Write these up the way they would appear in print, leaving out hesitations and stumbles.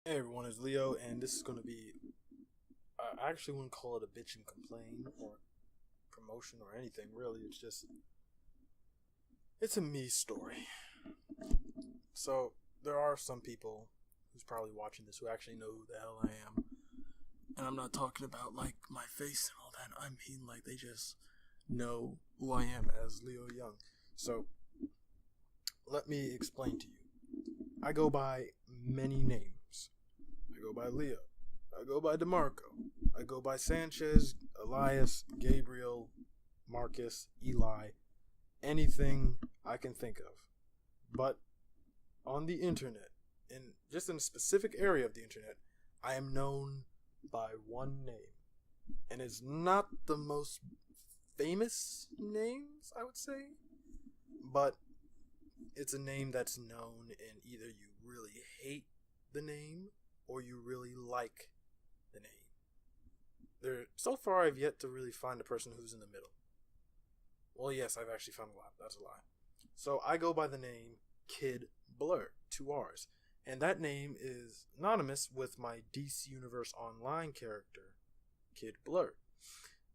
Hey everyone, it's Leo, and this is going to be. I actually wouldn't call it a bitch and complain or promotion or anything, really. It's just. It's a me story. So, there are some people who's probably watching this who actually know who the hell I am. And I'm not talking about, like, my face and all that. I mean, like, they just know who I am as Leo Young. So, let me explain to you. I go by many names. I go by Leo. I go by DeMarco. I go by Sanchez, Elias, Gabriel, Marcus, Eli, anything I can think of. But on the internet, just in a specific area of the internet, I am known by one name. And it's not the most famous names, I would say, but it's a name that's known, and either you really hate the name or you really like the name. So far I've yet to really find a person who's in the middle. Well, yes, I've actually found a lot. That's a lie. So I go by the name Kid Blur, two R's. And that name is anonymous with my DC Universe Online character, Kid Blur.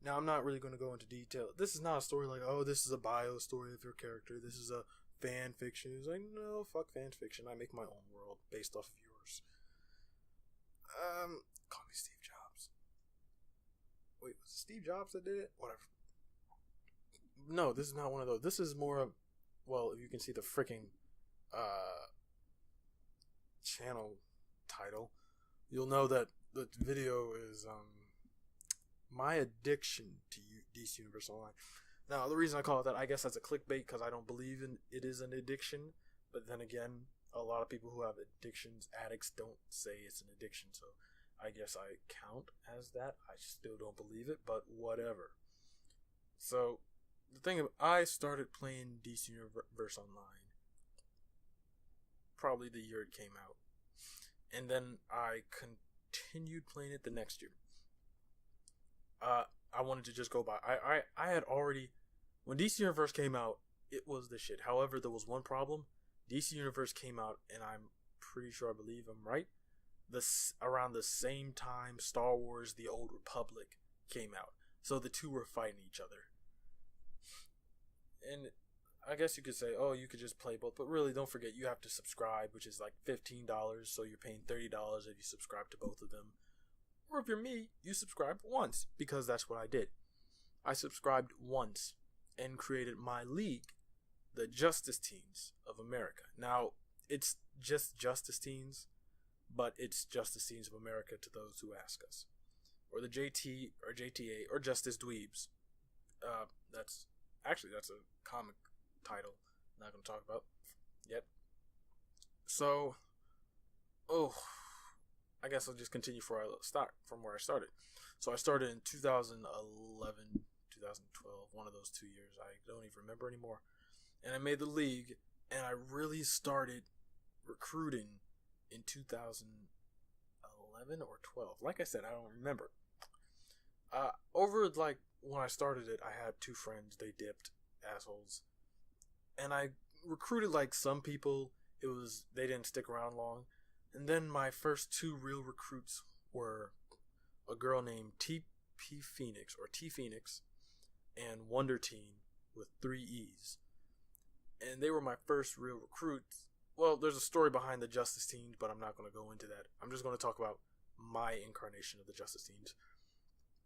Now, I'm not really going to go into detail. This is not a story like, oh, this is a bio story of your character. This is a fan fiction. It's like, no, fuck fan fiction. I make my own world based off of yours. Call me Steve Jobs. Wait, was it Steve Jobs that did it? Whatever. No, this is not one of those. This is more of, well, if you can see the freaking channel title, you'll know that the video is my addiction to DC Universe Online. Now, the reason I call it that, I guess that's a clickbait because I don't believe in it is an addiction. But then again, a lot of people who have addictions, addicts, don't say it's an addiction. So I guess I count as that. I still don't believe it, but whatever. So the thing of, I started playing DC Universe Online probably the year it came out, and then I continued playing it the next year. I wanted to just go by. I had already, when DC Universe came out, it was the shit. However, there was one problem. DC Universe came out, and I'm pretty sure I believe I'm right. Around the same time Star Wars: The Old Republic came out, so the two were fighting each other. And I guess you could say, oh, you could just play both, but really, don't forget you have to subscribe, which is like $15, so you're paying $30 if you subscribe to both of them. Or if you're me, you subscribe once, because that's what I did. I subscribed once and created my league, the Justice Teens of America. Now, it's just Justice Teens, but it's Justice Teens of America to those who ask us. Or the JT, or JTA, or Justice Dweebs. That's a comic title I'm not going to talk about yet. So, I guess I'll just continue from where I started. So I started in 2011, 2012, one of those 2 years. I don't even remember anymore. And I made the league, and I really started recruiting in 2011 or 12. Like I said, I don't remember. Over like when I started it, I had two friends. They dipped, assholes, and I recruited like some people. They didn't stick around long. And then my first two real recruits were a girl named TP Phoenix, or T Phoenix, and Wonder Teen with three E's. And they were my first real recruits. Well, there's a story behind the Justice Teens, but I'm not going to go into that. I'm just going to talk about my incarnation of the Justice Teens.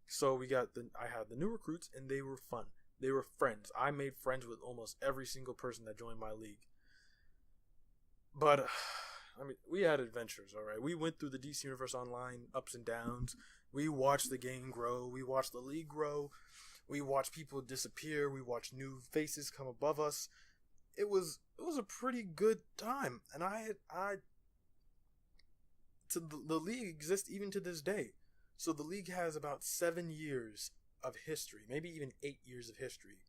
So I had the new recruits, and they were fun. They were friends. I made friends with almost every single person that joined my league. But I mean, we had adventures, all right. We went through the DC Universe Online ups and downs. We watched the game grow. We watched the league grow. We watched people disappear. We watched new faces come above us. It was a pretty good time, and the league exists even to this day. So the league has about 7 years of history, maybe even 8 years of history.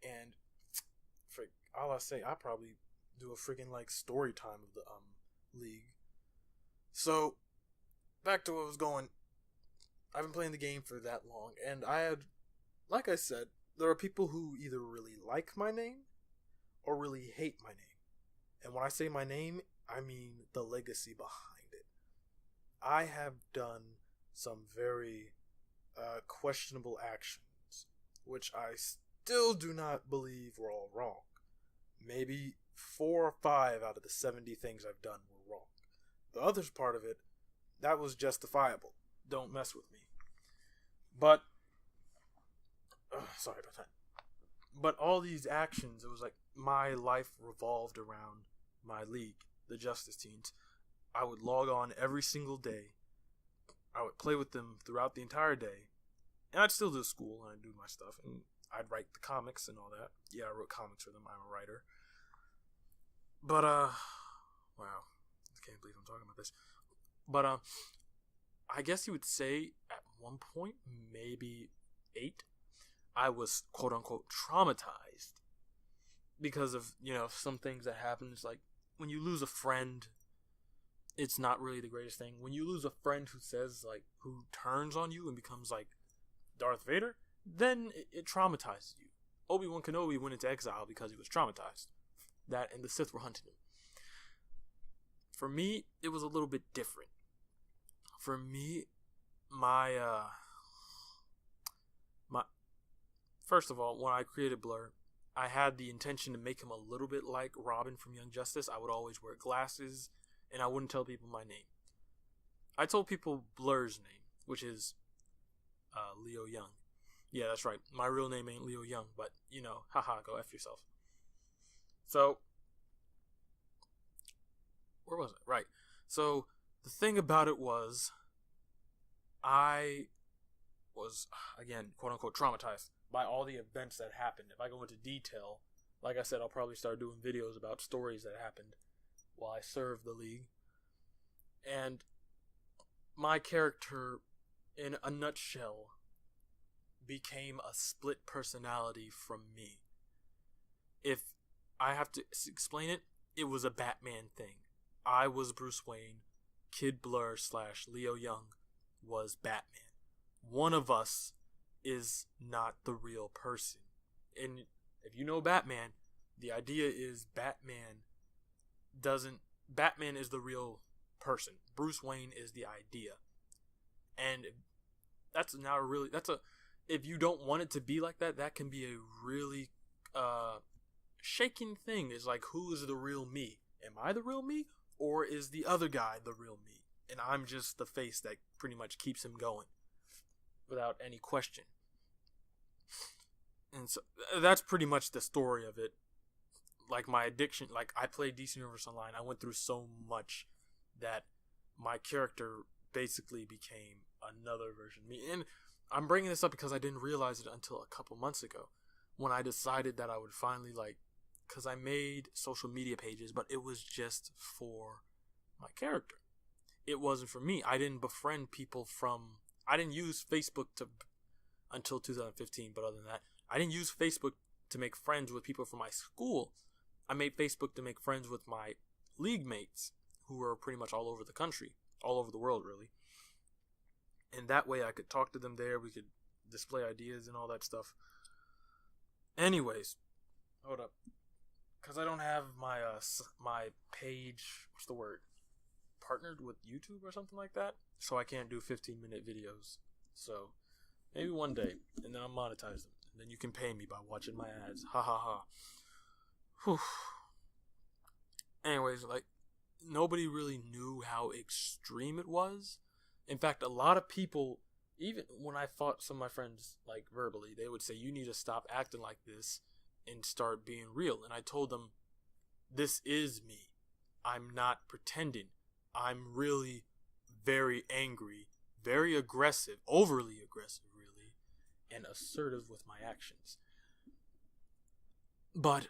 And all I say, I probably do a freaking like story time of the league. So back to what was going. I've been playing the game for that long, and like I said, there are people who either really like my name or really hate my name. And when I say my name, I mean the legacy behind it. I have done some very questionable actions, which I still do not believe were all wrong. Maybe 4 or 5 out of the 70 things I've done were wrong. The other part of it, that was justifiable. Don't mess with me. But, sorry about that. But all these actions, it was like my life revolved around my league, the Justice Teens. I would log on every single day. I would play with them throughout the entire day. And I'd still do school and I'd do my stuff. And I'd write the comics and all that. Yeah, I wrote comics for them. I'm a writer. But, wow. I can't believe I'm talking about this. But, I guess you would say at one point, maybe 8, I was quote unquote traumatized because of, some things that happen. It's like when you lose a friend, it's not really the greatest thing. When you lose a friend who turns on you and becomes like Darth Vader, then it traumatizes you. Obi-Wan Kenobi went into exile because he was traumatized. That and the Sith were hunting him. For me, it was a little bit different. For me, my first of all, when I created Blur, I had the intention to make him a little bit like Robin from Young Justice. I would always wear glasses, and I wouldn't tell people my name. I told people Blur's name, which is Leo Young. Yeah, that's right. My real name ain't Leo Young, but, haha, go F yourself. So, where was it? Right. So, the thing about it was, I was, again, quote-unquote traumatized by all the events that happened. If I go into detail, like I said, I'll probably start doing videos about stories that happened while I served the league. And my character, in a nutshell, became a split personality from me. If I have to explain it, it was a Batman thing. I was Bruce Wayne. Kid Blur / Leo Young was Batman. One of us is not the real person. And if you know Batman, the idea is Batman is the real person. Bruce Wayne is the idea. And if you don't want it to be like that, that can be a really shaking thing. Is like, who is the real me? Am I the real me? Or is the other guy the real me? And I'm just the face that pretty much keeps him going without any question. And so that's pretty much the story of it. Like my addiction, like I played DC Universe Online. I went through so much that my character basically became another version of me. And I'm bringing this up because I didn't realize it until a couple months ago when I decided that I would finally because I made social media pages, but it was just for my character. It wasn't for me. I didn't befriend people I didn't use Facebook until 2015, but other than that, I didn't use Facebook to make friends with people from my school. I made Facebook to make friends with my league mates who were pretty much all over the country, all over the world, really. And that way I could talk to them there. We could display ideas and all that stuff. Anyways, hold up. Because I don't have my page, what's the word? Partnered with YouTube or something like that. So I can't do 15-minute videos. So maybe one day. And then I'll monetize them. And then you can pay me by watching my ads. Ha ha ha. Whew. Anyways, nobody really knew how extreme it was. In fact, a lot of people, even when I fought some of my friends, verbally, they would say, you need to stop acting like this and start being real. And I told them, this is me. I'm not pretending. I'm really very angry, very aggressive, overly aggressive, really, and assertive with my actions. But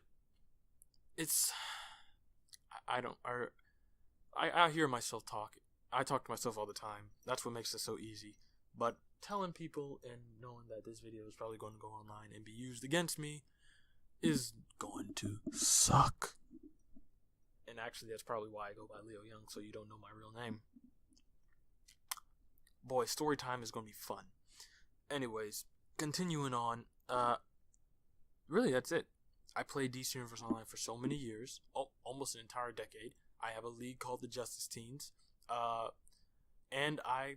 I hear myself talk. I talk to myself all the time. That's what makes it so easy. But telling people and knowing that this video is probably going to go online and be used against me is going to suck. And actually, that's probably why I go by Leo Young, so you don't know my real name. Boy, story time is going to be fun. Anyways, continuing on. Really, that's it. I played DC Universe Online for so many years, almost an entire decade. I have a league called the Justice Teens. and I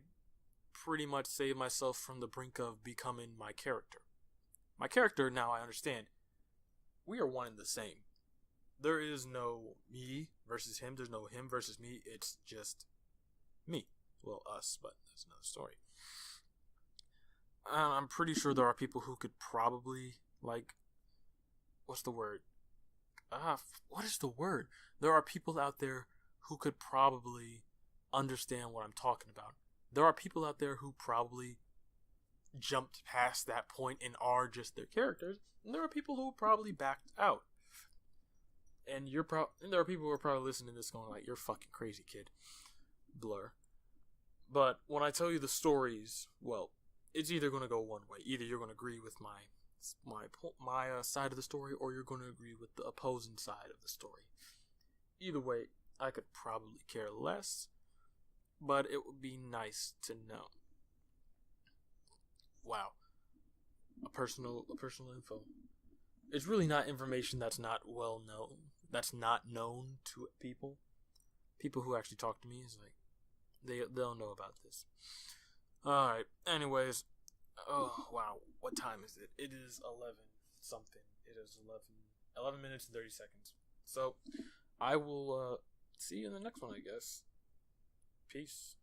pretty much saved myself from the brink of becoming my character. My character, now I understand, we are one and the same. There is no me versus him, there's no him versus me, it's just me. Well, us, but that's another story. I'm pretty sure there are people who could probably, like, what's the word? What is the word? There are people out there who could probably understand what I'm talking about. There are people out there who probably jumped past that point and are just their characters. And there are people who probably backed out. And there are people who are probably listening to this going like, "You're fucking crazy, kid." Blur. But when I tell you the stories, well, it's either going to go one way. Either you're going to agree with my side of the story, or you're going to agree with the opposing side of the story. Either way, I could probably care less, but it would be nice to know. Wow, a personal info. It's really not information that's not well known. That's not known to people. People who actually talk to me is like they'll know about this. All right. Anyways, oh wow, what time is it? It is 11 something. It is 11 minutes and 30 seconds. So I will see you in the next one, I guess. Peace.